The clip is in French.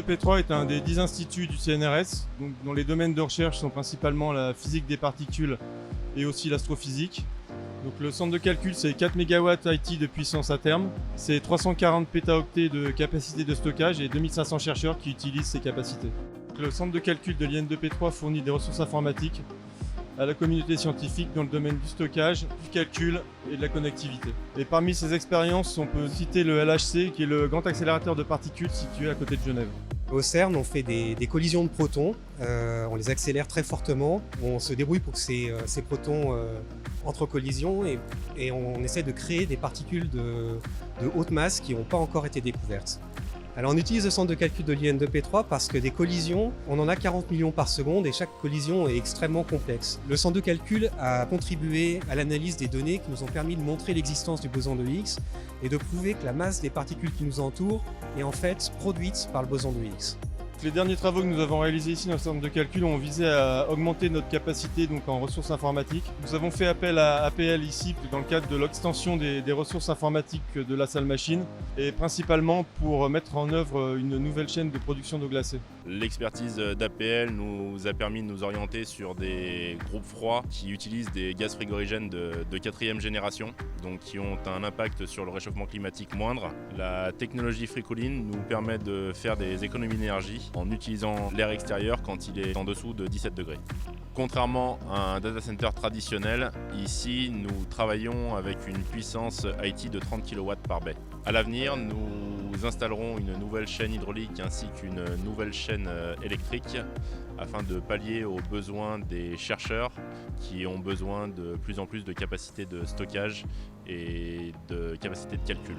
l'IN2P3 est un des 10 instituts du CNRS, dont les domaines de recherche sont principalement la physique des particules et aussi l'astrophysique. Donc le centre de calcul, c'est 4 MW IT de puissance à terme, c'est 340 pétaoctets de capacité de stockage et 2500 chercheurs qui utilisent ces capacités. Le centre de calcul de l'IN2P3 fournit des ressources informatiques à la communauté scientifique dans le domaine du stockage, du calcul et de la connectivité. Et parmi ces expériences, on peut citer le LHC, qui est le grand accélérateur de particules situé à côté de Genève. Au CERN, on fait des collisions de protons, on les accélère très fortement, on se débrouille pour que ces protons entrent en collision et on essaie de créer des particules de haute masse qui n'ont pas encore été découvertes. Alors on utilise le centre de calcul de l'IN2P3 parce que des collisions, on en a 40 millions par seconde et chaque collision est extrêmement complexe. Le centre de calcul a contribué à l'analyse des données qui nous ont permis de montrer l'existence du boson de Higgs et de prouver que la masse des particules qui nous entourent est en fait produite par le boson de Higgs. Les derniers travaux que nous avons réalisés ici dans le centre de calcul ont visé à augmenter notre capacité en ressources informatiques. Nous avons fait appel à APL ici dans le cadre de l'extension des ressources informatiques de la salle machine et principalement pour mettre en œuvre une nouvelle chaîne de production d'eau glacée. L'expertise d'APL nous a permis de nous orienter sur des groupes froids qui utilisent des gaz frigorigènes de 4e génération, donc qui ont un impact sur le réchauffement climatique moindre. La technologie FreeCooling nous permet de faire des économies d'énergie en utilisant l'air extérieur quand il est en dessous de 17 degrés. Contrairement à un data center traditionnel, ici nous travaillons avec une puissance IT de 30 kW par baie. À l'avenir, nous installerons une nouvelle chaîne hydraulique ainsi qu'une nouvelle chaîne électrique afin de pallier aux besoins des chercheurs qui ont besoin de plus en plus de capacité de stockage et de capacité de calcul.